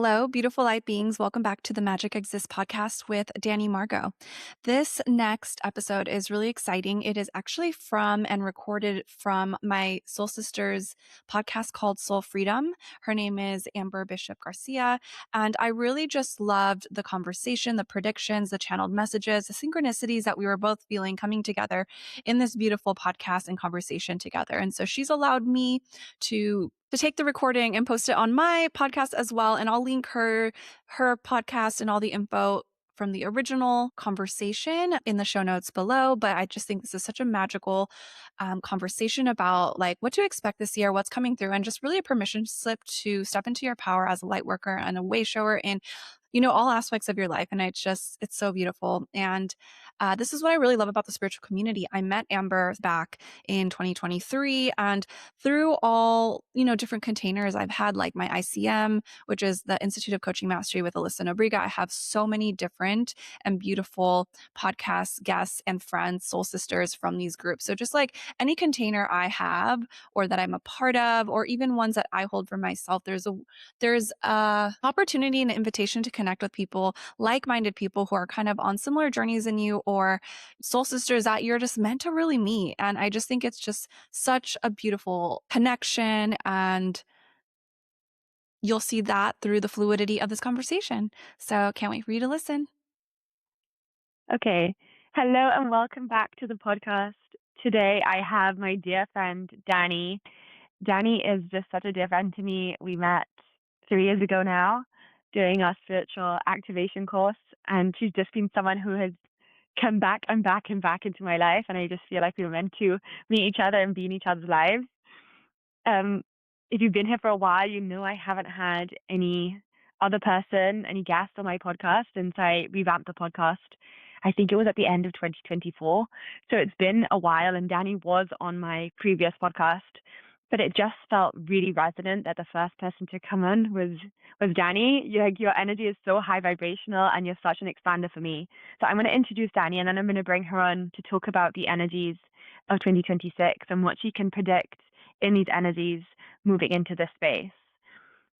Hello, beautiful light beings. Welcome back to the Magic Exists podcast with Danny Margot. This next episode is really exciting. It is actually from and recorded from my soul sister's podcast called Soul Freedom. Her name is Amber Bishop Garcia. And I really just loved the conversation, the predictions, the channeled messages, the synchronicities that we were both feeling coming together in this beautiful podcast and conversation together. And so she's allowed me to take the recording and post it on my podcast as well. And I'll link her podcast and all the info from the original conversation in the show notes below. But I just think this is such a magical conversation about like what to expect this year, what's coming through, and just really a permission slip to step into your power as a light worker and a way shower in all aspects of your life. And it's so beautiful. And this is what I really love about the spiritual community. I met Amber back in 2023, and through all, different containers I've had, like my ICM, which is the Institute of Coaching Mastery with Alyssa Nobriga. I have so many different and beautiful podcast guests and friends, soul sisters from these groups. So just like any container I have or that I'm a part of, or even ones that I hold for myself, there's a opportunity and an invitation to connect with people, like-minded people who are kind of on similar journeys than you, or soul sisters that you're just meant to really meet. And I just think it's just such a beautiful connection, and you'll see that through the fluidity of this conversation. So can't wait for you to listen. Okay. Hello and welcome back to the podcast. Today I have my dear friend, Danny. Danny is just such a dear friend to me. We met 3 years ago now doing our spiritual activation course, and she's just been someone who has come back and back and back into my life, and I just feel like we were meant to meet each other and be in each other's lives. If you've been here for a while, you know I haven't had any other person, any guest on my podcast since I revamped the podcast. I think it was at the end of 2024. So it's been a while, and Danny was on my previous podcast, but it just felt really resonant that the first person to come on was Danny. Your energy is so high vibrational, and you're such an expander for me. So I'm going to introduce Danny, and then I'm going to bring her on to talk about the energies of 2026 and what she can predict in these energies moving into this space.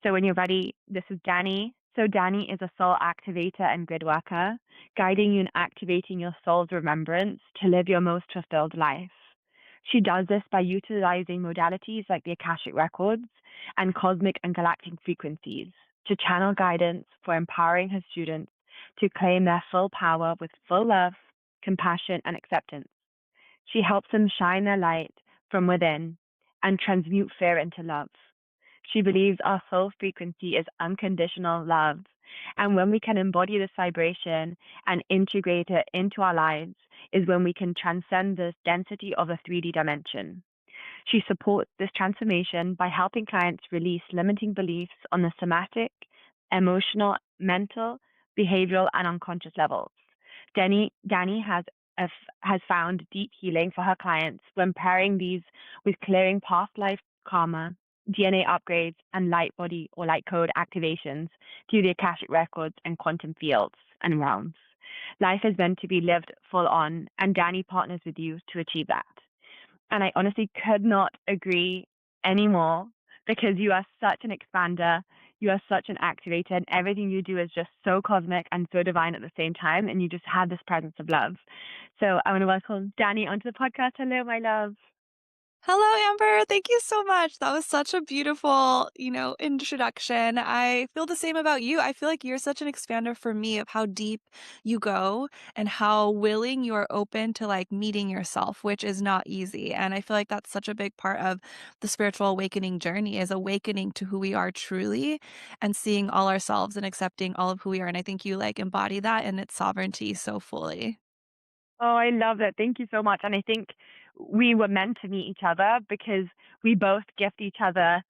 So when you're ready, this is Danny. So Danny is a soul activator and grid worker, guiding you in activating your soul's remembrance to live your most fulfilled life. She does this by utilizing modalities like the Akashic records and cosmic and galactic frequencies to channel guidance for empowering her students to claim their full power with full love, compassion, and acceptance. She helps them shine their light from within and transmute fear into love. She believes our soul frequency is unconditional love. And when we can embody this vibration and integrate it into our lives is when we can transcend the density of a 3D dimension. She supports this transformation by helping clients release limiting beliefs on the somatic, emotional, mental, behavioral, and unconscious levels. Danny has found deep healing for her clients when pairing these with clearing past life karma, DNA upgrades, and light body or light code activations through the Akashic records and quantum fields and realms. Life is meant to be lived full on, and Danny partners with you to achieve that. And I honestly could not agree anymore, because you are such an expander, you are such an activator, and everything you do is just so cosmic and so divine at the same time, and you just have this presence of love. So I want to welcome Danny onto the podcast. Hello, my love. Hello, Amber. Thank you so much. That was such a beautiful, introduction. I feel the same about you. I feel like you're such an expander for me of how deep you go and how willing you are open to like meeting yourself, which is not easy. And I feel like that's such a big part of the spiritual awakening journey, is awakening to who we are truly and seeing all ourselves and accepting all of who we are. And I think you like embody that in its sovereignty so fully. Oh, I love that. Thank you so much. And I think we were meant to meet each other because we both gift each other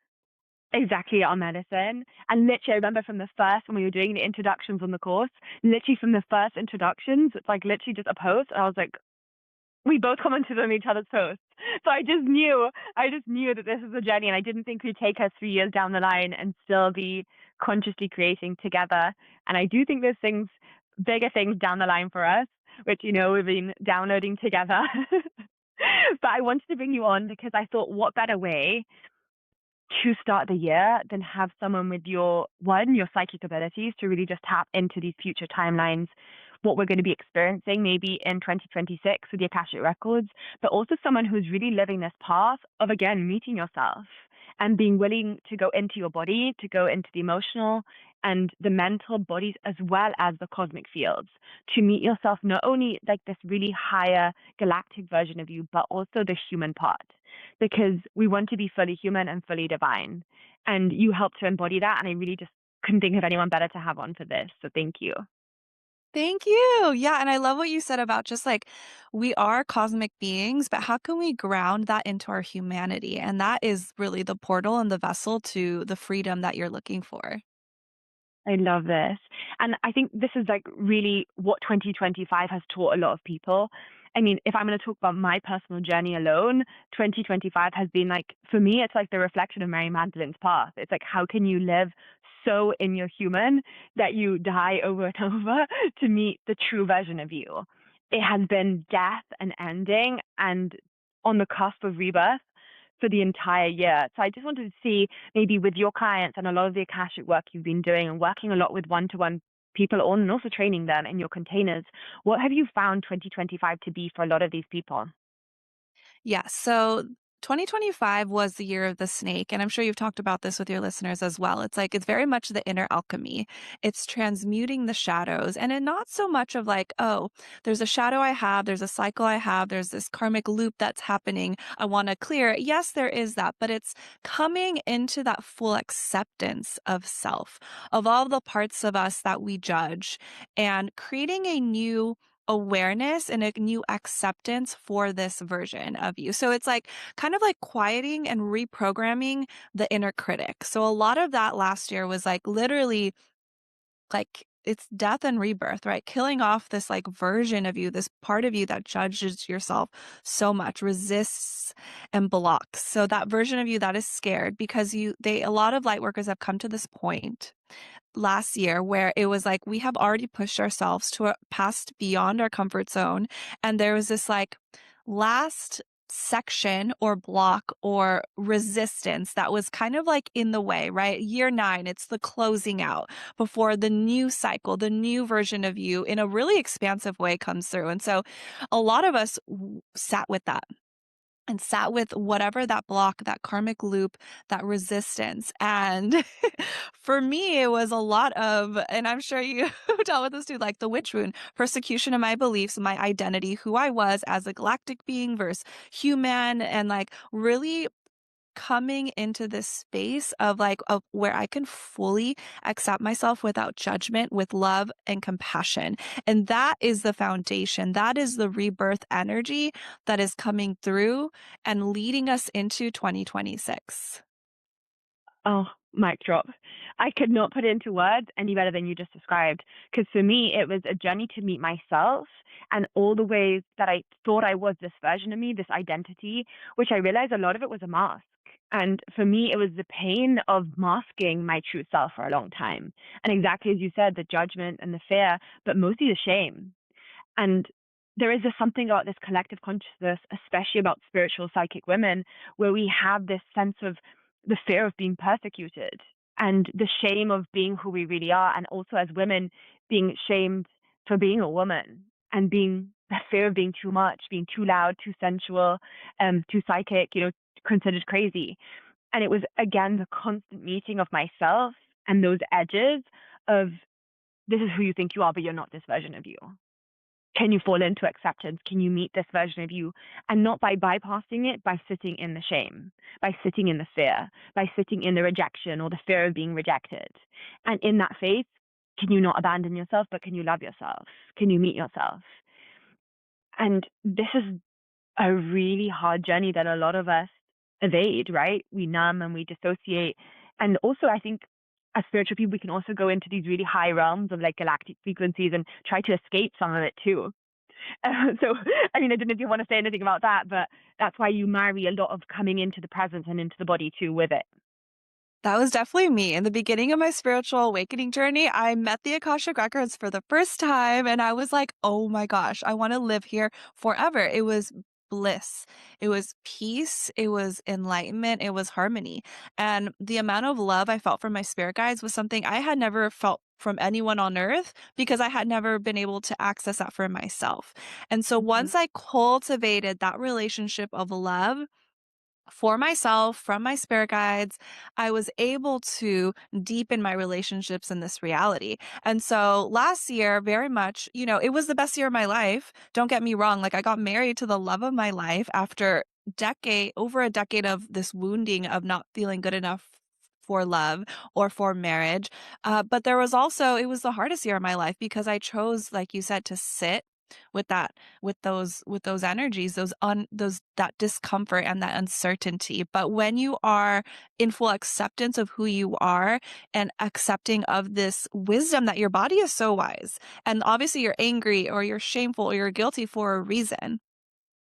exactly our medicine. And literally, I remember from the first, when we were doing the introductions on the course, literally from the first introductions, it's like literally just a post. I was like, we both commented on each other's posts. So I just knew that this is a journey, and I didn't think we'd take us 3 years down the line and still be consciously creating together. And I do think there's bigger things down the line for us, which, we've been downloading together. But I wanted to bring you on because I thought, what better way to start the year than have someone with your psychic abilities to really just tap into these future timelines, what we're going to be experiencing maybe in 2026 with the Akashic records, but also someone who's really living this path of, again, meeting yourself and being willing to go into your body, to go into the emotional and the mental bodies, as well as the cosmic fields, to meet yourself, not only like this really higher galactic version of you, but also the human part, because we want to be fully human and fully divine. And you help to embody that. And I really just couldn't think of anyone better to have on for this. So thank you. Thank you. Yeah, and I love what you said about just like we are cosmic beings, but how can we ground that into our humanity? And that is really the portal and the vessel to the freedom that you're looking for. I love this. And I think this is like really what 2025 has taught a lot of people. I mean, if I'm going to talk about my personal journey alone, 2025 has been like, for me, it's like the reflection of Mary Magdalene's path. It's like, how can you live so in your human that you die over and over to meet the true version of you? It has been death and ending and on the cusp of rebirth for the entire year. So I just wanted to see maybe with your clients and a lot of the Akashic work you've been doing and working a lot with one-to-one people on and also training them in your containers, what have you found 2025 to be for a lot of these people? Yeah. So 2025 was the year of the snake. And I'm sure you've talked about this with your listeners as well. It's like, it's very much the inner alchemy. It's transmuting the shadows and not so much of like, oh, there's a shadow I have, there's a cycle I have, there's this karmic loop that's happening. I want to clear it. Yes, there is that, but it's coming into that full acceptance of self, of all the parts of us that we judge and creating a new awareness and a new acceptance for this version of you. So it's like kind of like quieting and reprogramming the inner critic. So a lot of that last year was like literally like it's death and rebirth, right? Killing off this like version of you, this part of you that judges yourself so much, resists and blocks. So that version of you that is scared because a lot of light workers have come to this point last year where it was like we have already pushed ourselves to a past beyond our comfort zone. And there was this like last section or block or resistance that was kind of like in the way, right? Year 9, it's the closing out before the new cycle, the new version of you in a really expansive way comes through. And so a lot of us sat with that and sat with whatever that block, that karmic loop, that resistance. And for me, it was a lot of, and I'm sure you dealt with this too, like the witch wound, persecution of my beliefs, my identity, who I was as a galactic being versus human, and like really coming into this space of like of where I can fully accept myself without judgment, with love and compassion. And that is the foundation. That is the rebirth energy that is coming through and leading us into 2026. Oh, mic drop. I could not put it into words any better than you just described. Because for me, it was a journey to meet myself and all the ways that I thought I was this version of me, this identity, which I realized a lot of it was a mask. And for me, it was the pain of masking my true self for a long time. And exactly as you said, the judgment and the fear, but mostly the shame. And there is just something about this collective consciousness, especially about spiritual psychic women, where we have this sense of the fear of being persecuted and the shame of being who we really are. And also as women, being shamed for being a woman and being the fear of being too much, being too loud, too sensual, too psychic, considered crazy. And it was, again, the constant meeting of myself and those edges of this is who you think you are, but you're not this version of you. Can you fall into acceptance? Can you meet this version of you? And not by bypassing it, by sitting in the shame, by sitting in the fear, by sitting in the rejection or the fear of being rejected. And in that faith, can you not abandon yourself, but can you love yourself? Can you meet yourself? And this is a really hard journey that a lot of us evade, right? We numb and we dissociate. And also, I think as spiritual people, we can also go into these really high realms of like galactic frequencies and try to escape some of it too. So, I mean, I don't know if you want to say anything about that, but that's why you marry a lot of coming into the presence and into the body too with it. That was definitely me. In the beginning of my spiritual awakening journey, I met the Akashic Records for the first time and I was like, "Oh my gosh, I want to live here forever." It was bliss, it was peace, it was enlightenment, it was harmony. And the amount of love I felt from my spirit guides was something I had never felt from anyone on earth because I had never been able to access that for myself. And so Mhm. once I cultivated that relationship of love for myself, from my spirit guides, I was able to deepen my relationships in this reality. And so last year, very much, it was the best year of my life. Don't get me wrong. Like I got married to the love of my life after over a decade of this wounding of not feeling good enough for love or for marriage. But there was also, it was the hardest year of my life because I chose, like you said, to sit with that with those energies, those that discomfort and that uncertainty. But when you are in full acceptance of who you are and accepting of this wisdom that your body is so wise, and obviously you're angry or you're shameful or you're guilty for a reason,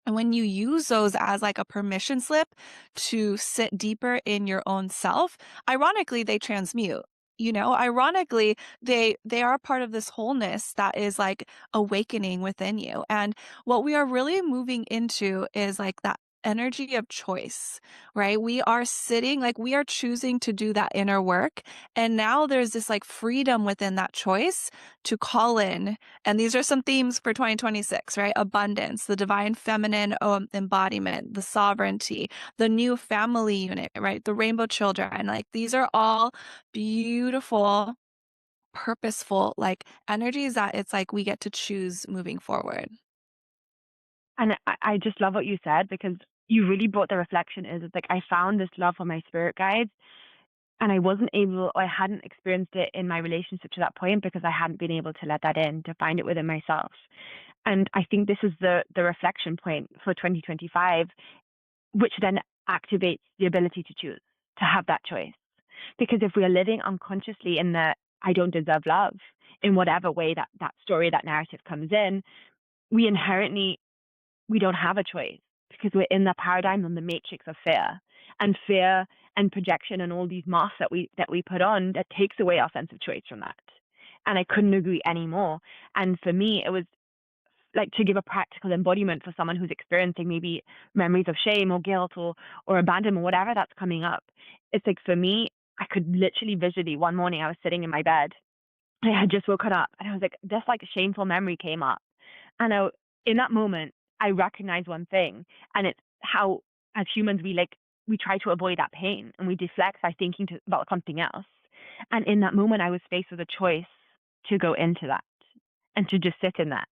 and when you use those as like a permission slip to sit deeper in your own self, ironically, they transmute. Ironically, they are part of this wholeness that is like awakening within you. And what we are really moving into is like that energy of choice, right? We are sitting, like we are choosing to do that inner work. And now there's this like freedom within that choice to call in, and these are some themes for 2026, right? Abundance, the divine feminine embodiment, the sovereignty, the new family unit, right? The rainbow children. Like these are all beautiful, purposeful, like energies that it's like we get to choose moving forward. And I just love what you said because you really brought the reflection is it's like I found this love for my spirit guides and I wasn't able or I hadn't experienced it in my relationship to that point because I hadn't been able to let that in to find it within myself. And I think this is the reflection point for 2025, which then activates the ability to choose, to have that choice. Because if we are living unconsciously in the I don't deserve love, in whatever way that story, that narrative comes in, we inherently we don't have a choice because we're in the paradigm and the matrix of fear and projection and all these masks that we put on that takes away our sense of choice from that. And I couldn't agree anymore. And for me, it was like to give a practical embodiment for someone who's experiencing maybe memories of shame or guilt or abandonment, whatever that's coming up. It's like for me, I could literally visually one morning I was sitting in my bed. I had just woken up and I was like, this like shameful memory came up. And in that moment, I recognized one thing, and it's how, as humans, we try to avoid that pain and we deflect by thinking about something else. And in that moment, I was faced with a choice to go into that and to just sit in that.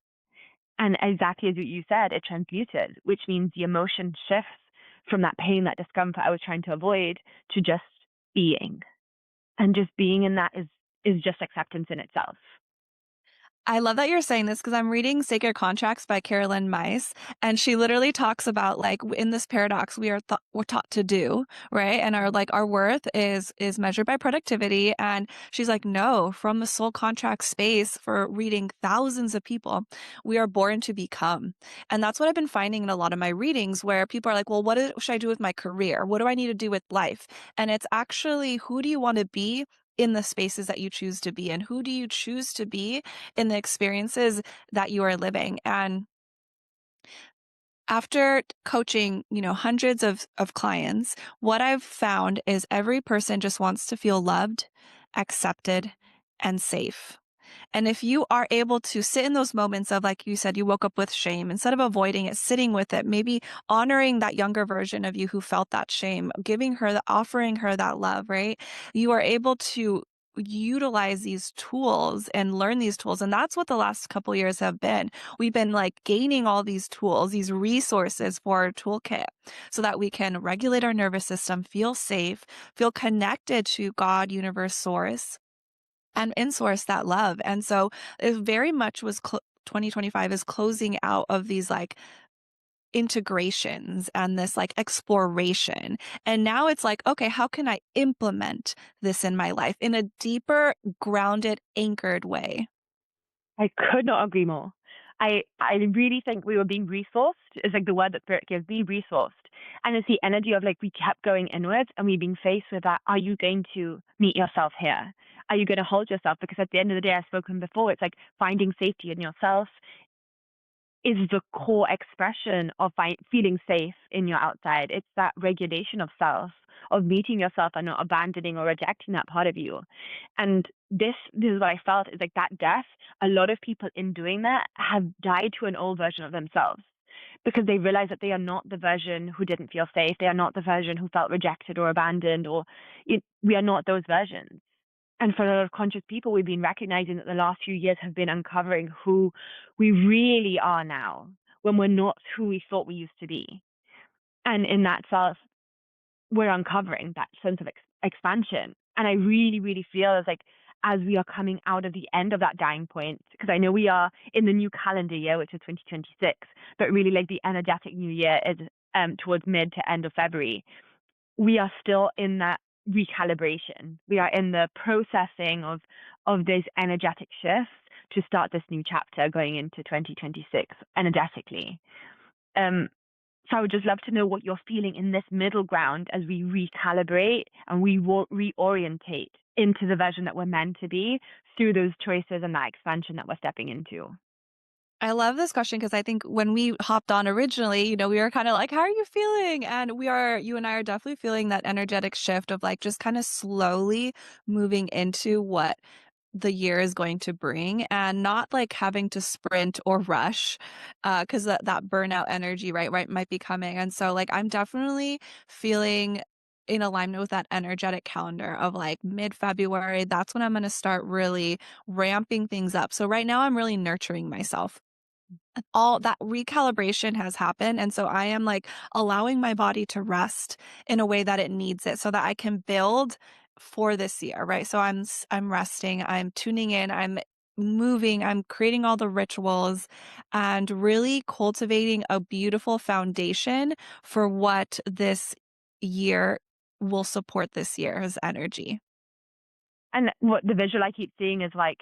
And exactly as what you said, it transmuted, which means the emotion shifts from that pain, that discomfort I was trying to avoid, to just being. And just being in that is just acceptance in itself. I love that you're saying this because I'm reading Sacred Contracts by Carolyn Myss, and she literally talks about like in this paradox we're taught to do, right? And our worth is measured by productivity. And she's like, no, from the soul contract space for reading thousands of people, we are born to become. And that's what I've been finding in a lot of my readings where people are like, well, should I do with my career? What do I need to do with life? And it's actually who do you want to be in the spaces that you choose to be in? Who do you choose to be in the experiences that you are living? And after coaching, hundreds of clients, what I've found is every person just wants to feel loved, accepted, and safe. And if you are able to sit in those moments of, like you said, you woke up with shame, instead of avoiding it, sitting with it, maybe honoring that younger version of you who felt that shame, offering her that love, right? You are able to utilize these tools and learn these tools. And that's what the last couple years have been. We've been like gaining all these tools, these resources for our toolkit so that we can regulate our nervous system, feel safe, feel connected to God, universe, source, and in-source that love. And so it very much was 2025 is closing out of these like integrations and this like exploration. And now it's like, okay, how can I implement this in my life in a deeper, grounded, anchored way? I could not agree more. I really think we were being resourced is like the word that spirit gives me, resourced. And it's the energy of like we kept going inwards and we being faced with that, are you going to meet yourself here? Are you going to hold yourself? Because at the end of the day, I've spoken before, it's like finding safety in yourself is the core expression of feeling safe in your outside. It's that regulation of self, of meeting yourself and not abandoning or rejecting that part of you. And this is what I felt is like that death. A lot of people in doing that have died to an old version of themselves because they realize that they are not the version who didn't feel safe. They are not the version who felt rejected or abandoned, or we are not those versions. And for a lot of conscious people, we've been recognizing that the last few years have been uncovering who we really are now when we're not who we thought we used to be. And in that self, we're uncovering that sense of expansion. And I really, really feel as we are coming out of the end of that dying point, because I know we are in the new calendar year, which is 2026, but really like the energetic new year is towards mid to end of February. We are still in that recalibration. We are in the processing of these energetic shifts to start this new chapter going into 2026 energetically. So I would just love to know what you're feeling in this middle ground as we recalibrate and we reorientate into the version that we're meant to be through those choices and that expansion that we're stepping into. I love this question because I think when we hopped on originally, we were kind of like, how are you feeling? And you and I are definitely feeling that energetic shift of like just kind of slowly moving into what the year is going to bring and not like having to sprint or rush because that burnout energy right might be coming. And so like I'm definitely feeling in alignment with that energetic calendar of like mid-February. That's when I'm going to start really ramping things up. So right now I'm really nurturing myself. All that recalibration has happened, and so I am, like, allowing my body to rest in a way that it needs it so that I can build for this year, right? So I'm resting, I'm tuning in, I'm moving, I'm creating all the rituals, and really cultivating a beautiful foundation for what this year will support this year's energy. And what the visual I keep seeing is like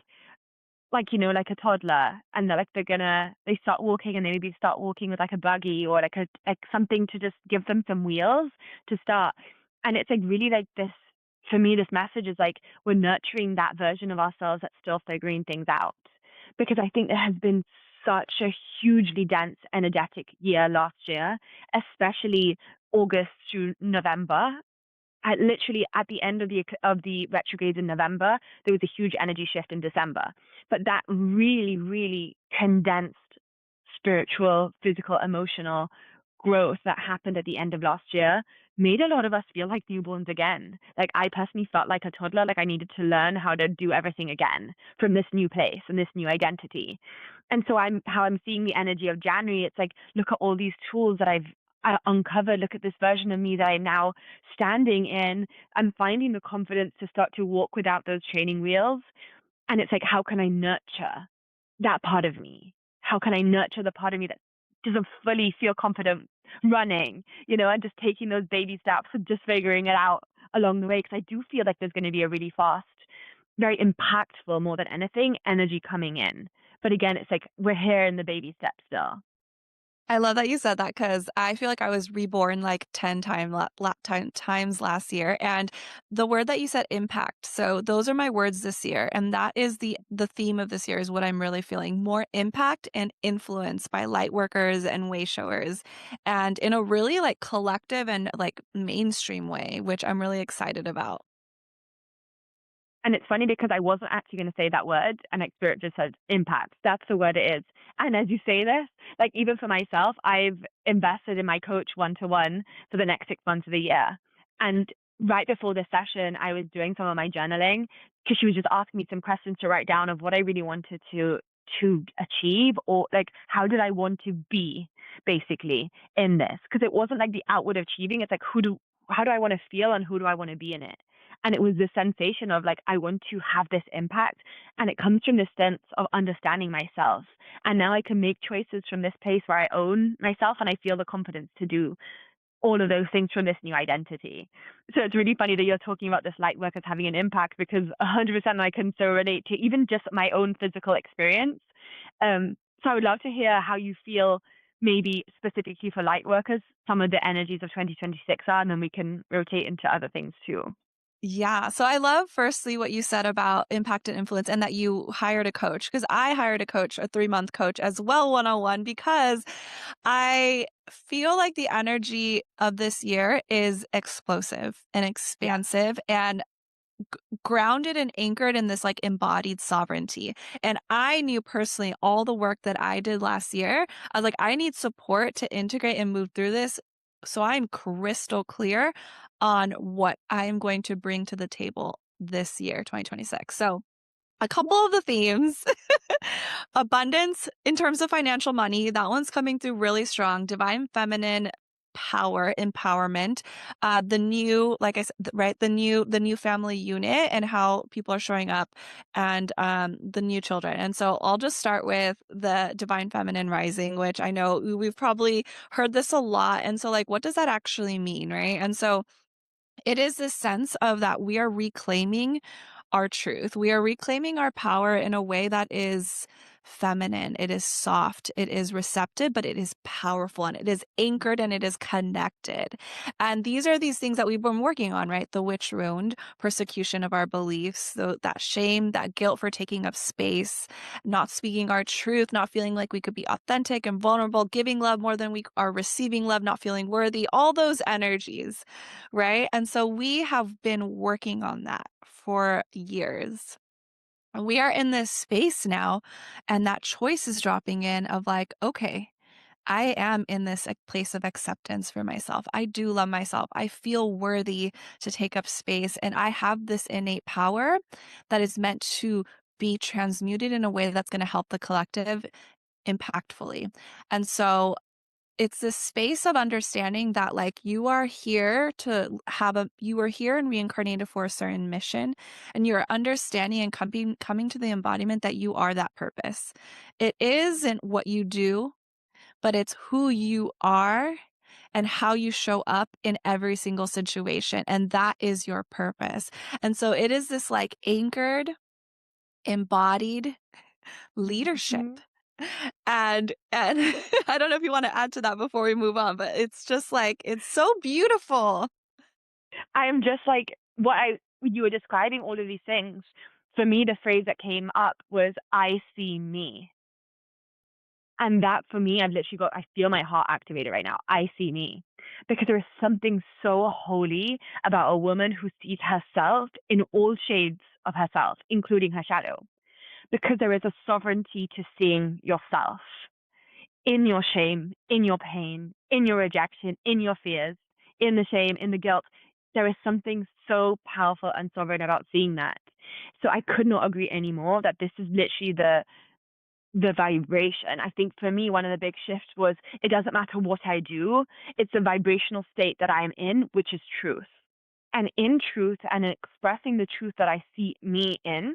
a toddler, and they start walking and they maybe start walking with like a buggy or like something to just give them some wheels to start. And it's like really like this for me, this message is like we're nurturing that version of ourselves that's still figuring things out. Because I think there has been such a hugely dense energetic year last year, especially August through November. Literally at the end of the retrogrades in November, there was a huge energy shift in December. But that really, really condensed spiritual, physical, emotional growth that happened at the end of last year made a lot of us feel like newborns again. Like I personally felt like a toddler, like I needed to learn how to do everything again from this new place and this new identity. And so I'm seeing the energy of January. It's like, look at all these tools that I've uncovered. Look at this version of me that I'm now standing in. I'm finding the confidence to start to walk without those training wheels. And it's like, how can I nurture that part of me? How can I nurture the part of me that doesn't fully feel confident running, and just taking those baby steps and just figuring it out along the way? Because I do feel like there's going to be a really fast, very impactful, more than anything, energy coming in. But again, it's like we're here in the baby steps still. I love that you said that because I feel like I was reborn like 10 times last year. And the word that you said, impact. So those are my words this year. And that is the theme of this year is what I'm really feeling. More impact and influence by light workers and wayshowers. And in a really like collective and like mainstream way, which I'm really excited about. And it's funny because I wasn't actually going to say that word, and like Spirit just said impact. That's the word it is. And as you say this, like even for myself, I've invested in my coach one to one for the next 6 months of the year. And right before this session, I was doing some of my journaling because she was just asking me some questions to write down of what I really wanted to achieve, or like how did I want to be basically in this, because it wasn't like the outward achieving. It's like how do I want to feel and who do I want to be in it. And it was this sensation of like, I want to have this impact. And it comes from this sense of understanding myself. And now I can make choices from this place where I own myself and I feel the confidence to do all of those things from this new identity. So it's really funny that you're talking about this light work as having an impact, because 100% I can so relate to even just my own physical experience. So I would love to hear how you feel, maybe specifically for light workers, some of the energies of 2026 are, and then we can rotate into other things too. Yeah. So I love firstly what you said about impact and influence and that you hired a coach because I hired a coach, a 3-month coach as well, 101, because I feel like the energy of this year is explosive and Yeah. expansive and grounded and anchored in this like embodied sovereignty. And I knew personally all the work that I did last year. I was like, I need support to integrate and move through this. So I'm crystal clear on what I am going to bring to the table this year, 2026. So a couple of the themes. Abundance in terms of financial money, that one's coming through really strong. Divine feminine power, empowerment. The new, like I said, right, the new family unit and how people are showing up and the new children. And so I'll just start with the divine feminine rising, which I know we've probably heard this a lot. And so like what does that actually mean, right? And so it is this sense of that we are reclaiming our truth. We are reclaiming our power in a way that is feminine. It is soft. It is receptive, but it is powerful and it is anchored and it is connected. And these are these things that we've been working on, right? The witch wound, persecution of our beliefs, that shame, that guilt for taking up space, not speaking our truth, not feeling like we could be authentic and vulnerable, giving love more than we are receiving love, not feeling worthy, all those energies, right? And so we have been working on that for years. And we are in this space now, and that choice is dropping in of like, okay, I am in this place of acceptance for myself. I do love myself. I feel worthy to take up space, and I have this innate power that is meant to be transmuted in a way that's going to help the collective impactfully. And so it's this space of understanding that like you are here to have a you are here and reincarnated for a certain mission and you're understanding and coming to the embodiment that you are that purpose. It isn't what you do, but it's who you are and how you show up in every single situation, and that is your purpose. And so it is this like anchored, embodied leadership. Mhm. And I don't know if you wanna add to that before we move on, but it's just like it's so beautiful. I am just like what I you were describing all of these things. For me, the phrase that came up was "I see me." And that for me, I feel my heart activated right now. I see me. Because there is something so holy about a woman who sees herself in all shades of herself, including her shadow. Because there is a sovereignty to seeing yourself in your shame, in your pain, in your rejection, in your fears, in the shame, in the guilt. There is something so powerful and sovereign about seeing that. So I could not agree anymore that this is literally the vibration. I think for me, one of the big shifts was it doesn't matter what I do, it's the vibrational state that I am in, which is truth. And in truth and expressing the truth that I see me in,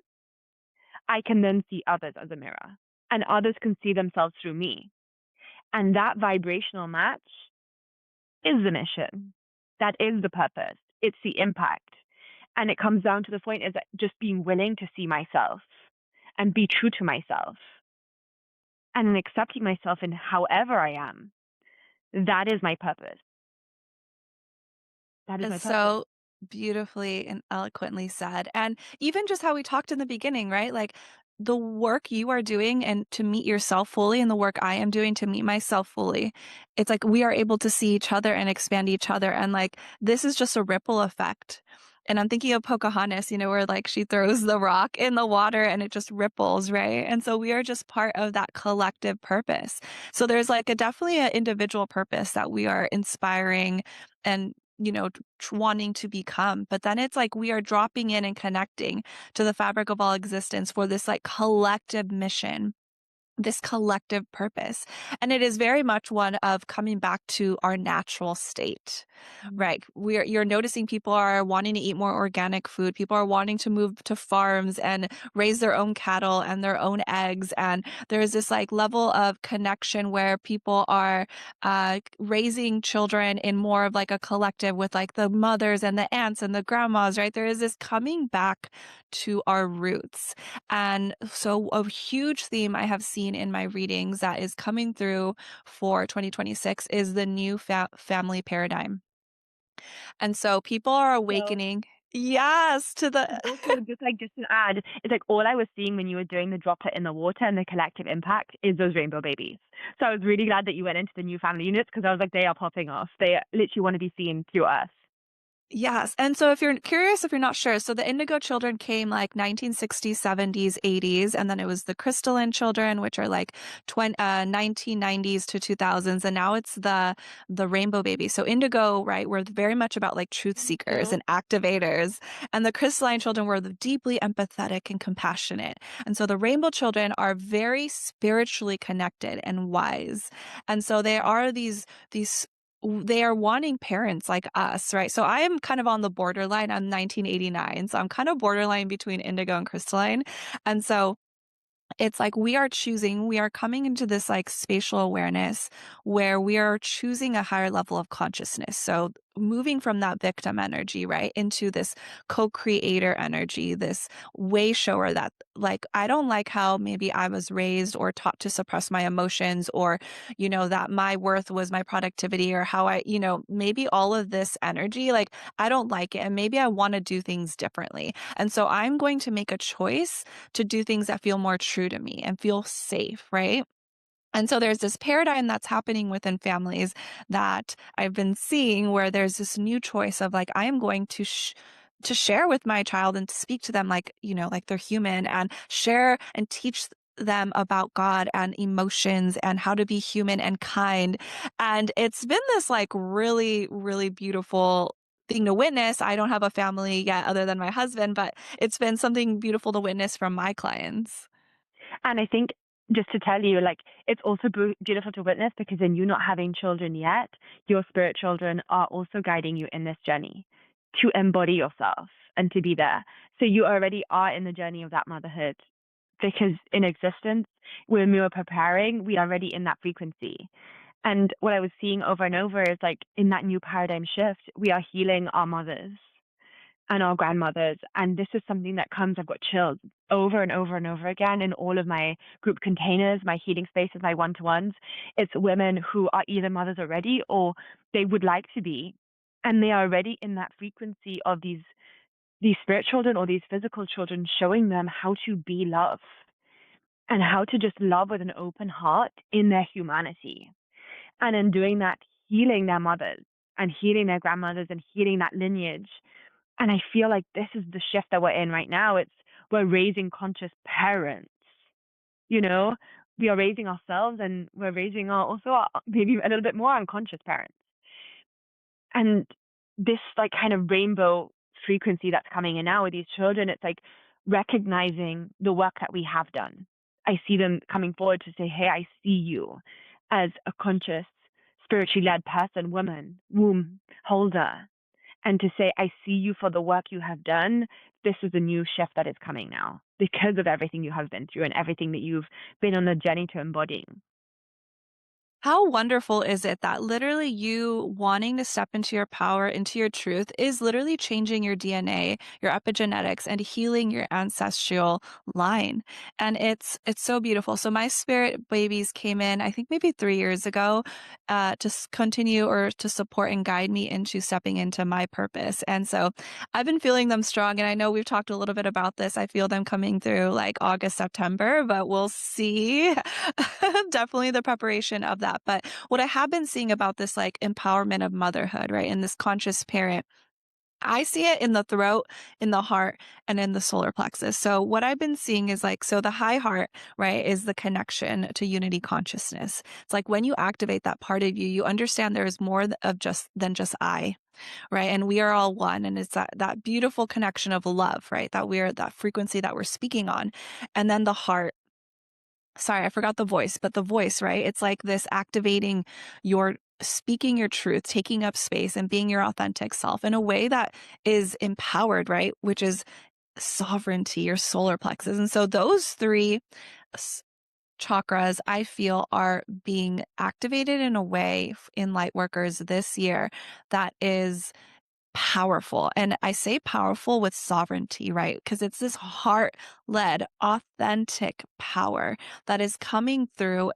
I can then see others as a mirror, and others can see themselves through me. And that vibrational match is the mission. That is the purpose. It's the impact. And it comes down to the point is that just being willing to see myself and be true to myself and accepting myself in however I am. That is my purpose. That is my It's purpose. so beautifully and eloquently said. And even just how we talked in the beginning, right? Like the work you are doing and to meet yourself fully and the work I am doing to meet myself fully. It's like we are able to see each other and expand each other. And like this is just a ripple effect. And I'm thinking of Pocahontas, where like she throws the rock in the water and it just ripples, right? And so we are just part of that collective purpose. So there's like a definitely an individual purpose that we are inspiring and wanting to become. But then it's like we are dropping in and connecting to the fabric of all existence for this like collective mission, this collective purpose. And it is very much one of coming back to our natural state, Mm. right? You're noticing people are wanting to eat more organic food. People are wanting to move to farms and raise their own cattle and their own eggs. And there's this like level of connection where people are raising children in more of like a collective with like the mothers and the aunts and the grandmas, right? There is this coming back to our roots. And so, a huge theme I have seen in my readings that is coming through for 2026 is the new family paradigm. And so, people are So awakening. Yes, to the And also, just to add, it's like all I was seeing when you were doing the droplet in the water and the collective impact is those rainbow babies. So I was really glad that you went into the new family units because I was like, they are popping off. They literally want to be seen through us. Yes. And so if you're curious, if you're not sure, so the indigo children came like 1960s, 70s, 80s, and then it was the crystalline children, which are like 1990s to 2000s, and now it's the rainbow baby. So indigo, right, we're very much about like truth seekers Mhm. and activators, and the crystalline children were the deeply empathetic and compassionate. And so the rainbow children are very spiritually connected and wise. And so they are these they are wanting parents like us, right? So I am kind of on the borderline. I'm 1989, so I'm kind of borderline between indigo and crystalline. And so it's like we are coming into this like spatial awareness where we are choosing a higher level of consciousness. So moving from that victim energy, right, into this co-creator energy, this way shower that like I don't like how maybe I was raised or taught to suppress my emotions or, that my worth was my productivity or how maybe all of this energy, like I don't like it and maybe I want to do things differently. And so I'm going to make a choice to do things that feel more true to me and feel safe, right? And so there's this paradigm that's happening within families that I've been seeing where there's this new choice of like I am going to share with my child and to speak to them like, like they're human and share and teach them about God and emotions and how to be human and kind. And it's been this like really, really beautiful thing to witness. I don't have a family yet other than my husband, but it's been something beautiful to witness from my clients. And I think just to tell you, like, it's also beautiful to witness because in you not having children yet, your spirit children are also guiding you in this journey to embody yourself and to be there. So you already are in the journey of that motherhood because in existence, when we were preparing, we are already in that frequency. And what I was seeing over and over is like in that new paradigm shift, we are healing our mothers and our grandmothers. And this is something that comes, I've got chills over and over and over again in all of my group containers, my healing spaces, my one to ones. It's women who are either mothers already or they would like to be. And they are already in that frequency of these spirit children or these physical children, showing them how to be love and how to just love with an open heart in their humanity. And in doing that, healing their mothers and healing their grandmothers and healing that lineage. And I feel like this is the shift that we're in right now. It's we're raising conscious parents, you know? We are raising ourselves and we're raising maybe a little bit more unconscious parents. And this like kind of rainbow frequency that's coming in now with these children, it's like recognizing the work that we have done. I see them coming forward to say, hey, I see you as a conscious, spiritually led person, woman, womb holder, and to say, I see you for the work you have done. This is a new shift that is coming now because of everything you have been through and everything that you've been on the journey to embodying. How wonderful is it that literally you wanting to step into your power, into your truth, is literally changing your DNA, your epigenetics, and healing your ancestral line. And it's so beautiful. So my spirit babies came in, I think maybe 3 years ago, to continue or to support and guide me into stepping into my purpose. And so I've been feeling them strong. And I know we've talked a little bit about this. I feel them coming through like August, September, but we'll see. Definitely the preparation of that. But what I have been seeing about this like empowerment of motherhood, right? And this conscious parent, I see it in the throat, in the heart, and in the solar plexus. So what I've been seeing is like, so the high heart, right, is the connection to unity consciousness. It's like when you activate that part of you, you understand there is more of just than just I, right? And we are all one. And it's that beautiful connection of love, right? That we're that frequency that we're speaking on. And then the heart. Sorry, I forgot the voice, but the voice, right? It's like this activating your speaking your truth, taking up space and being your authentic self in a way that is empowered, right? Which is sovereignty, your solar plexus. And so those three s- chakras I feel are being activated in a way in light workers this year that is powerful. And I say powerful with sovereignty, right? Because it's this heart led, authentic power that is coming through.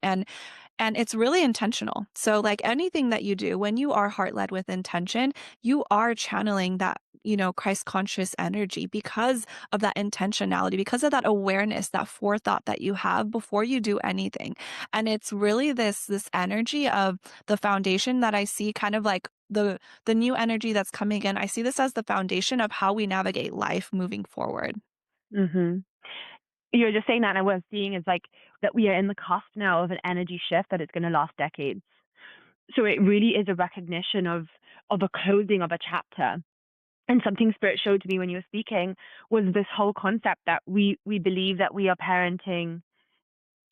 And it's really intentional. So, like anything that you do, when you are heart led with intention, you are channeling that, Christ conscious energy because of that intentionality, because of that awareness, that forethought that you have before you do anything. And it's really this energy of the foundation that I see kind of like the new energy that's coming in. I see this as the foundation of how we navigate life moving forward. Hmm. You're just saying that, and what I'm seeing is like that we are in the cusp now of an energy shift that is going to last decades. So it really is a recognition of a closing of a chapter. And something Spirit showed to me when you were speaking was this whole concept that we believe that we are parenting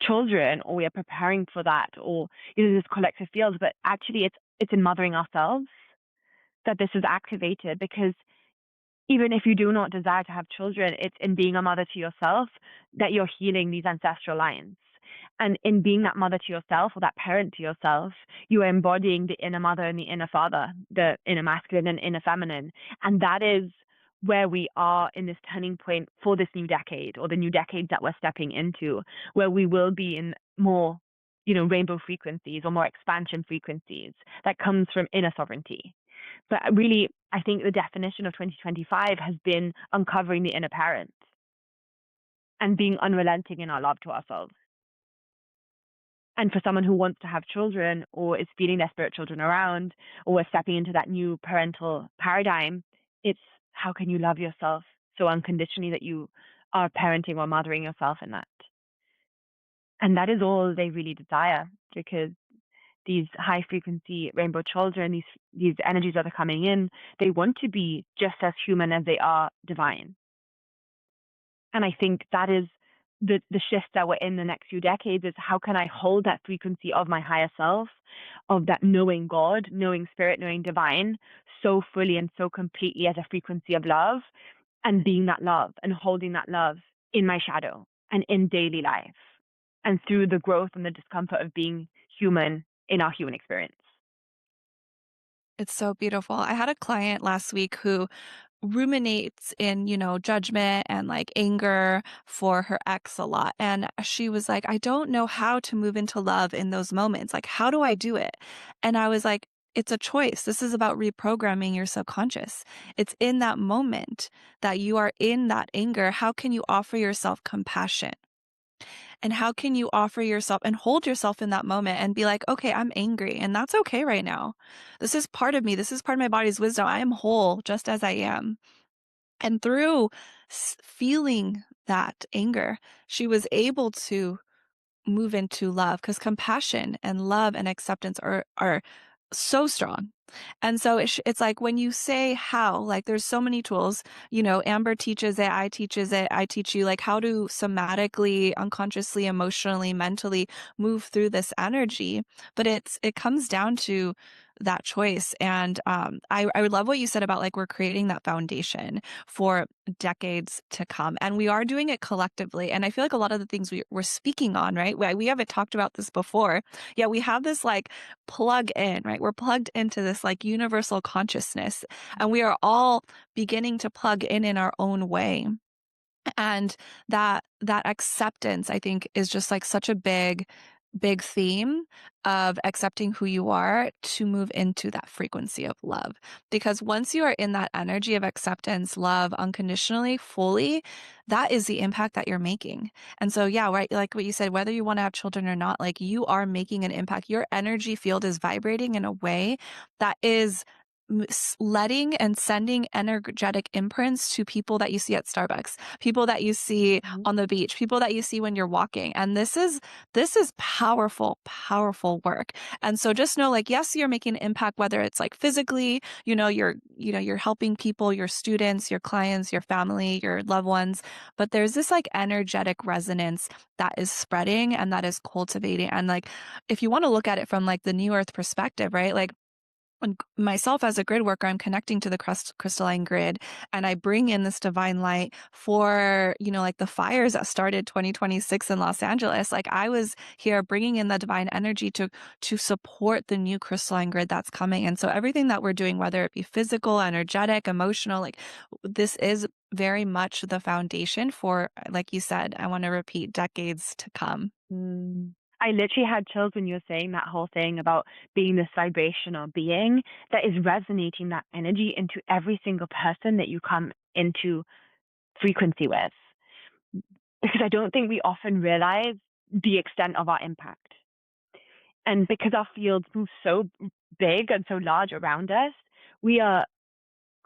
children, or we are preparing for that, or this collective field, but actually it's in mothering ourselves that this is activated. Because even if you do not desire to have children, it's in being a mother to yourself that you're healing these ancestral lines. And in being that mother to yourself, or that parent to yourself, you are embodying the inner mother and the inner father, the inner masculine and inner feminine. And that is where we are in this turning point for this new decade, or the new decades that we're stepping into, where we will be in more, rainbow frequencies, or more expansion frequencies that comes from inner sovereignty. But really, I think the definition of 2025 has been uncovering the inner parent and being unrelenting in our love to ourselves. And for someone who wants to have children, or is feeling their spirit children around, or is stepping into that new parental paradigm, it's how can you love yourself so unconditionally that you are parenting or mothering yourself in that. And that is all they really desire, because these high frequency rainbow children, these energies that are coming in, they want to be just as human as they are divine. And I think that is the shift that we're in the next few decades, is how can I hold that frequency of my higher self, of that knowing God, knowing spirit, knowing divine, so fully and so completely as a frequency of love, and being that love and holding that love in my shadow and in daily life, and through the growth and the discomfort of being human in our human experience. It's so beautiful. I had a client last week who ruminates in, judgment and like anger for her ex a lot. And she was like, I don't know how to move into love in those moments. Like, how do I do it? And I was like, it's a choice. This is about reprogramming your subconscious. It's in that moment that you are in that anger. How can you offer yourself compassion? And how can you offer yourself and hold yourself in that moment and be like, okay, I'm angry and that's okay right now. This is part of me. This is part of my body's wisdom. I am whole just as I am. And through feeling that anger, she was able to move into love, because compassion and love and acceptance are so strong. And so it's like when you say how, like there's so many tools, Amber teaches it, I teach you like how to somatically, unconsciously, emotionally, mentally move through this energy. But it comes down to that choice. And I would love what you said about like we're creating that foundation for decades to come. And we are doing it collectively. And I feel like a lot of the things we're speaking on, right? We haven't talked about this before. Yeah, we have this like plug in, right? We're plugged into this like universal consciousness, and we are all beginning to plug in our own way. And that acceptance, I think, is just like such a big theme of accepting who you are to move into that frequency of love. Because once you are in that energy of acceptance, love unconditionally, fully, that is the impact that you're making. And so, yeah, right, like what you said, whether you want to have children or not, like you are making an impact. Your energy field is vibrating in a way that is letting and sending energetic imprints to people that you see at Starbucks, people that you see Mhm. on the beach, people that you see when you're walking. And this is powerful, powerful work. And so just know, like, yes, you're making an impact, whether it's like physically, you're helping people, your students, your clients, your family, your loved ones, but there's this like energetic resonance that is spreading and that is cultivating. And like, if you want to look at it from like the new earth perspective, right? Like, when myself as a grid worker, I'm connecting to the crystalline grid, and I bring in this divine light for, like the fires that started 2026 in Los Angeles. Like I was here bringing in the divine energy to support the new crystalline grid that's coming. And so everything that we're doing, whether it be physical, energetic, emotional, like this is very much the foundation for, like you said, I want to repeat, decades to come. Mm. I literally had chills when you were saying that whole thing about being this vibrational being that is resonating that energy into every single person that you come into frequency with. Because I don't think we often realize the extent of our impact. And because our fields move so big and so large around us, we are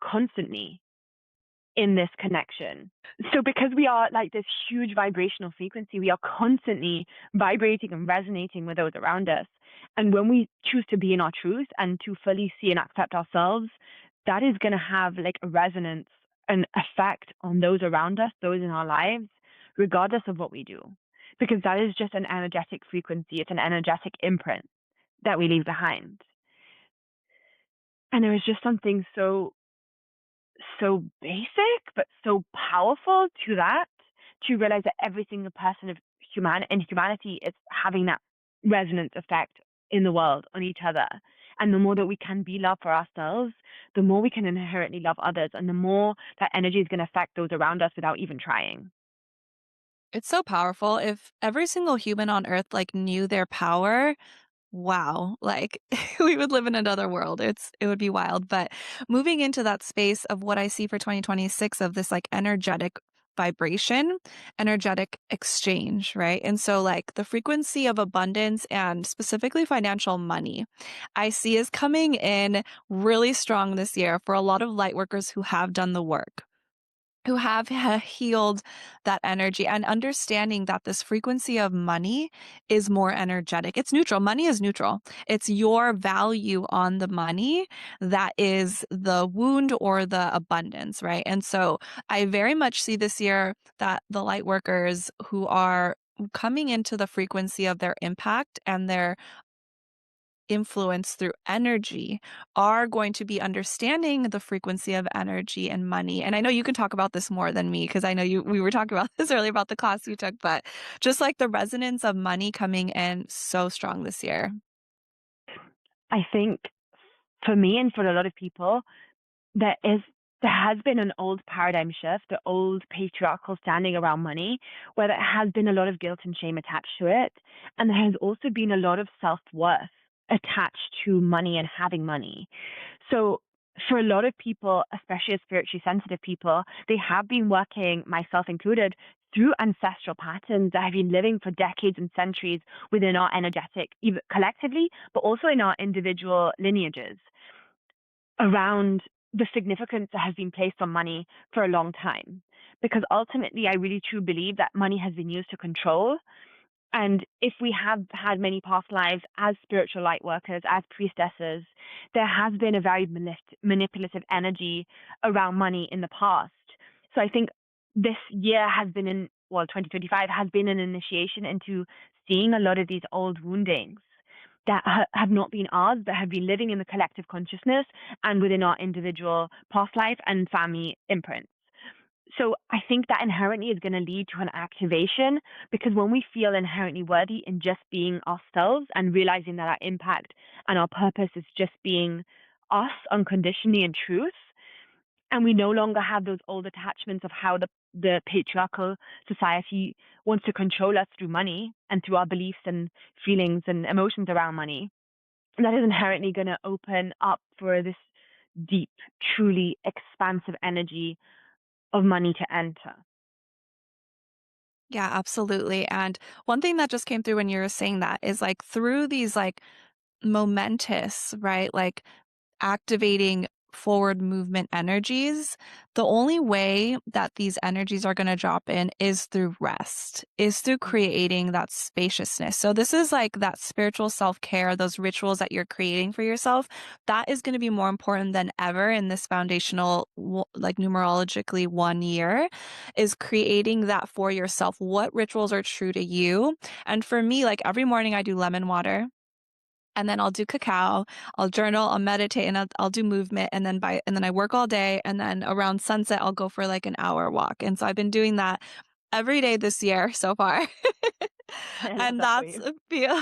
constantly in this connection. So because we are like this huge vibrational frequency, we are constantly vibrating and resonating with those around us. And when we choose to be in our truth and to fully see and accept ourselves, that is going to have like a resonance, an effect on those around us, those in our lives, regardless of what we do. Because that is just an energetic frequency. It's an energetic imprint that we leave behind. And there is just something so basic but so powerful to that, to realize that every single person of humanity is having that resonance effect in the world on each other. And the more that we can be love for ourselves, the more we can inherently love others, and the more that energy is going to affect those around us without even trying. It's so powerful. If every single human on earth like knew their power, wow, like we would live in another world. It would be wild. But moving into that space of what I see for 2026 of this like energetic vibration, energetic exchange, right? And so like the frequency of abundance and specifically financial money, I see is coming in really strong this year for a lot of light workers who have done the work, who have healed that energy and understanding that this frequency of money is more energetic. It's neutral. Money is neutral. It's your value on the money that is the wound or the abundance, right? And so I very much see this year that the light workers who are coming into the frequency of their impact and their influence through energy are going to be understanding the frequency of energy and money. And I know you can talk about this more than me because I know we were talking about this earlier about the class you took, but just like the resonance of money coming in so strong this year. I think for me and for a lot of people, there is there has been an old paradigm shift, the old patriarchal standing around money, where there has been a lot of guilt and shame attached to it. And there has also been a lot of self-worth attached to money and having money. So for a lot of people, especially as spiritually sensitive people, they have been working, myself included, through ancestral patterns that have been living for decades and centuries within our energetic, even collectively, but also in our individual lineages around the significance that has been placed on money for a long time. Because ultimately, I really truly believe that money has been used to control. And if we have had many past lives as spiritual light workers, as priestesses, there has been a very manipulative energy around money in the past. So I think this year has been 2025 has been an initiation into seeing a lot of these old woundings that have not been ours, but have been living in the collective consciousness and within our individual past life and family imprints. So I think that inherently is going to lead to an activation, because when we feel inherently worthy in just being ourselves and realizing that our impact and our purpose is just being us unconditionally in truth, and we no longer have those old attachments of how the patriarchal society wants to control us through money and through our beliefs and feelings and emotions around money, that is inherently going to open up for this deep, truly expansive energy of money to enter. Yeah, absolutely. And one thing that just came through when you were saying that is like through these like momentous, right? Like activating forward movement energies, the only way that these energies are going to drop in is through rest, is through creating that spaciousness. So this is like that spiritual self-care, those rituals that you're creating for yourself, that is going to be more important than ever in this foundational, like numerologically 1 year, is creating that for yourself. What rituals are true to you? And for me, like every morning I do lemon water and then I'll do cacao, I'll journal, I'll meditate, and I'll do movement, and then I work all day, and then around sunset I'll go for like an hour walk. And so I've been doing that every day this year so far. I love And that for that's you. feel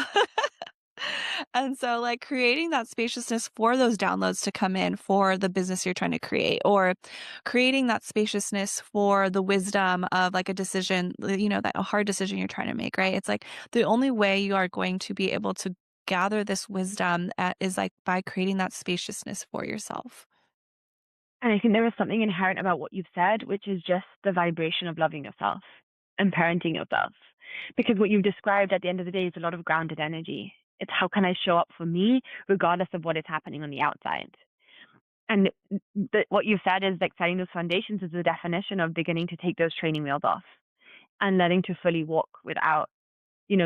And so, like, creating that spaciousness for those downloads to come in for the business you're trying to create, or creating that spaciousness for the wisdom of like a decision, that a hard decision you're trying to make, right? It's like the only way you are going to be able to gather this wisdom is like by creating that spaciousness for yourself. And I think there is something inherent about what you've said, which is just the vibration of loving yourself and parenting yourself. Because what you've described at the end of the day is a lot of grounded energy. It's how can I show up for me, regardless of what is happening on the outside. And what you've said is like setting those foundations is the definition of beginning to take those training wheels off and learning to fully walk without,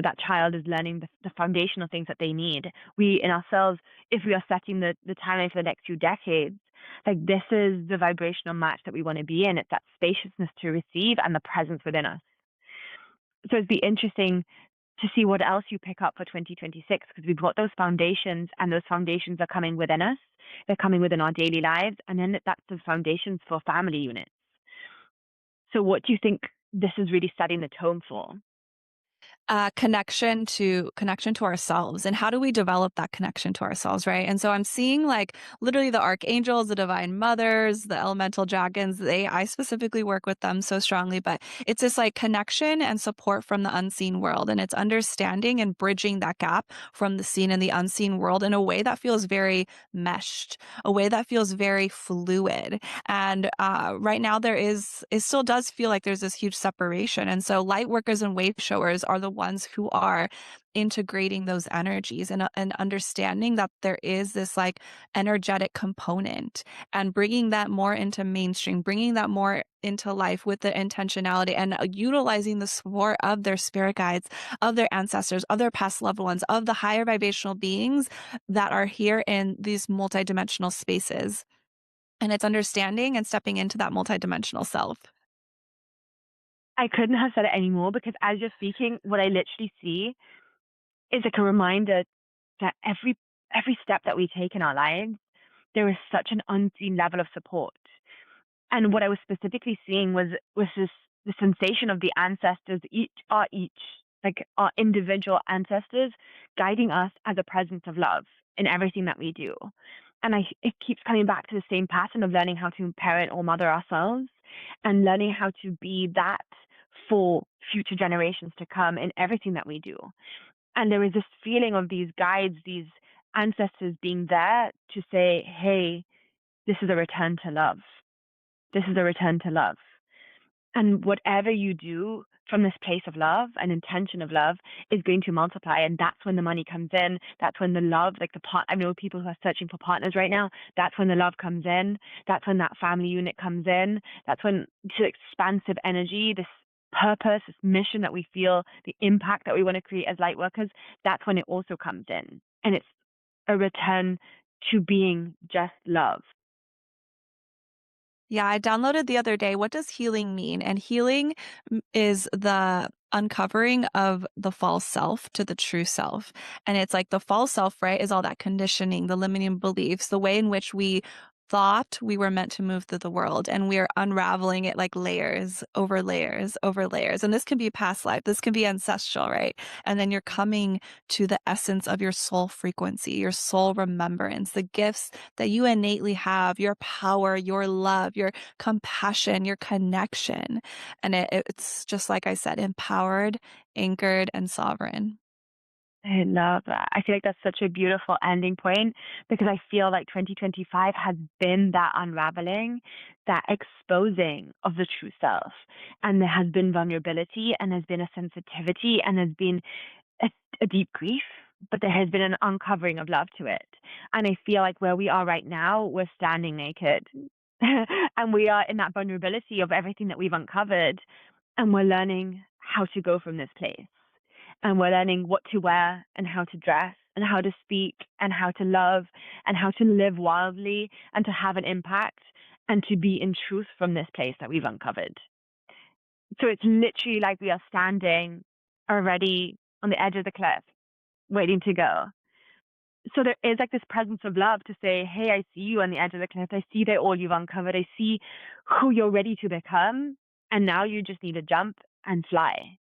that child is learning the foundational things that they need. We in ourselves, if we are setting the timeline for the next few decades, like this is the vibrational match that we want to be in. It's that spaciousness to receive and the presence within us. So it'd be interesting to see what else you pick up for 2026, because we've got those foundations, and those foundations are coming within us. They're coming within our daily lives, and then that's the foundations for family units. So what do you think this is really setting the tone for? Connection to ourselves, and how do we develop that connection to ourselves, right? And so I'm seeing like literally the archangels, the divine mothers, the elemental dragons. I specifically work with them so strongly, but it's this like connection and support from the unseen world, and it's understanding and bridging that gap from the seen and the unseen world in a way that feels very meshed, a way that feels very fluid. And right now it still does feel like there's this huge separation. And so light workers and wave showers are the ones who are integrating those energies, and understanding that there is this like energetic component, and bringing that more into mainstream, bringing that more into life with the intentionality, and utilizing the support of their spirit guides, of their ancestors, of their past loved ones, of the higher vibrational beings that are here in these multidimensional spaces. And it's understanding and stepping into that multidimensional self. I couldn't have said it anymore, because as you're speaking, what I literally see is like a reminder that every step that we take in our lives, there is such an unseen level of support. And what I was specifically seeing was this the sensation of the ancestors, each like our individual ancestors guiding us as a presence of love in everything that we do. And it keeps coming back to the same pattern of learning how to parent or mother ourselves, and learning how to be that for future generations to come in everything that we do. And there is this feeling of these guides, these ancestors being there to say, hey, this is a return to love. This is a return to love. And whatever you do from this place of love and intention of love is going to multiply. And that's when the money comes in. That's when the love, like I know people who are searching for partners right now. That's when the love comes in. That's when that family unit comes in. That's when this expansive energy, this purpose, this mission that we feel, the impact that we want to create as light workers, that's when it also comes in. And it's a return to being just love. Yeah, I downloaded the other day, what does healing mean? And healing is the uncovering of the false self to the true self. And it's like the false self, right, is all that conditioning, the limiting beliefs, the way in which we thought we were meant to move through the world. And we're unraveling it like layers over layers over layers. And this can be past life, this can be ancestral, right? And then you're coming to the essence of your soul frequency, your soul remembrance, the gifts that you innately have, your power, your love, your compassion, your connection. And it's just like I said, empowered, anchored, and sovereign. I love that. I feel like that's such a beautiful ending point, because I feel like 2025 has been that unraveling, that exposing of the true self. And there has been vulnerability, and there's been a sensitivity, and there's been a, a deep grief, but there has been an uncovering of love to it. And I feel like where we are right now, we're standing naked. And we are in that vulnerability of everything that we've uncovered. And we're learning how to go from this place, and we're learning what to wear and how to dress and how to speak and how to love and how to live wildly and to have an impact and to be in truth from this place that we've uncovered. So it's literally like we are standing already on the edge of the cliff, waiting to go. So there is like this presence of love to say, hey, I see you on the edge of the cliff. I see that all you've uncovered. I see who you're ready to become. And now you just need to jump and fly.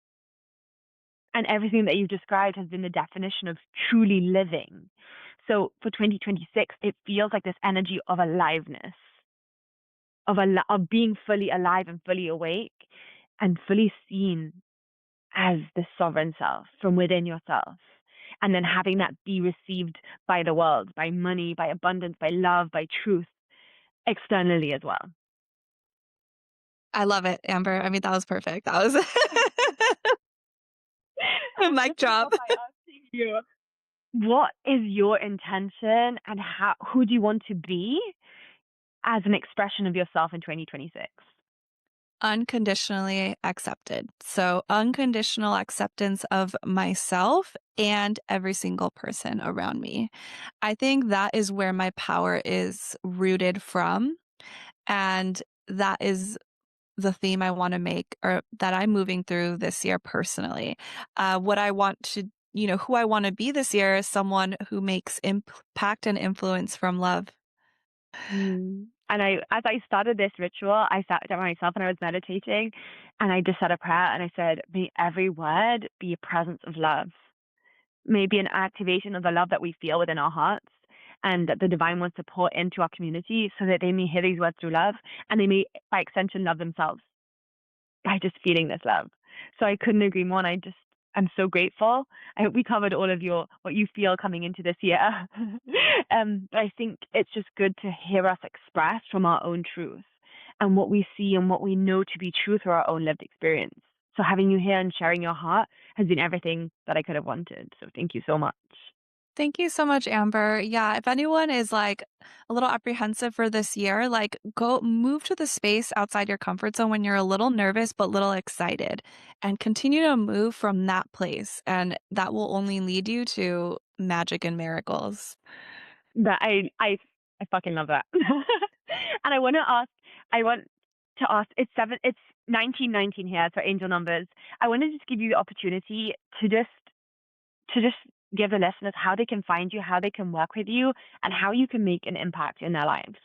And everything that you've described has been the definition of truly living. So for 2026, it feels like this energy of aliveness, of being fully alive and fully awake and fully seen as the sovereign self from within yourself. And then having that be received by the world, by money, by abundance, by love, by truth, externally as well. I love it, Amber. I mean, that was perfect. That was a I want to mic finish drop. off by asking you, what is your intention and who do you want to be as an expression of yourself in 2026? Unconditionally accepted. So, unconditional acceptance of myself and every single person around me. I think that is where my power is rooted from. And that is the theme I want to make or that I'm moving through this year personally. What I want to, who I want to be this year is someone who makes impact and influence from love. And as I started this ritual, I sat down myself and I was meditating, and I just said a prayer and I said, "May every word be a presence of love. May be an activation of the love that we feel within our hearts, and that the divine wants to pour into our community, so that they may hear these words through love, and they may, by extension, love themselves by just feeling this love." So I couldn't agree more. And I'm so grateful. I hope we covered all of what you feel coming into this year. But I think it's just good to hear us express from our own truth and what we see and what we know to be true through our own lived experience. So having you here and sharing your heart has been everything that I could have wanted. So thank you so much. Thank you so much, Amber. Yeah, if anyone is like a little apprehensive for this year, like go move to the space outside your comfort zone when you're a little nervous but little excited and continue to move from that place. And that will only lead you to magic and miracles. That I fucking love that. And I want to ask, it's 1919 here, so angel numbers. I want to just give you the opportunity to just give the listeners how they can find you, how they can work with you, and how you can make an impact in their lives.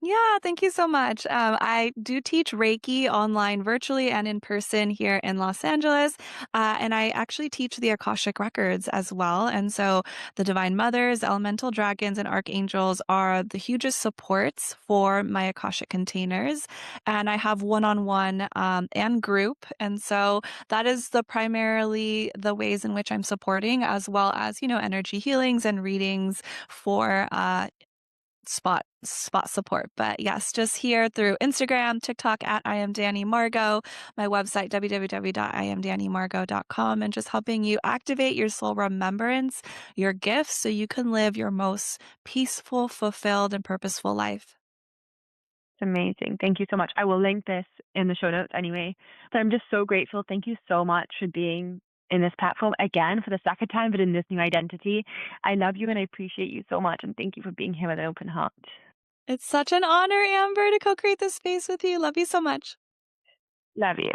Yeah, thank you so much. I do teach Reiki online, virtually, and in person here in Los Angeles. And I actually teach the Akashic records as well. And so the Divine Mothers, Elemental Dragons, and Archangels are the hugest supports for my Akashic containers. And I have one-on-one and group. And so that is primarily the ways in which I'm supporting, as well as, energy healings and readings for spot support. But yes, just here through Instagram, TikTok at I am Danny Margot, my website www.iamdannymargot.com, and just helping you activate your soul remembrance, your gifts, so you can live your most peaceful, fulfilled, and purposeful life. It's amazing. Thank you so much. I will link this in the show notes anyway. But I'm just so grateful. Thank you so much for being in this platform again for the second time, but in this new identity. I love you and I appreciate you so much. And thank you for being here with an open heart. It's such an honor, Amber, to co create this space with you. Love you so much. Love you.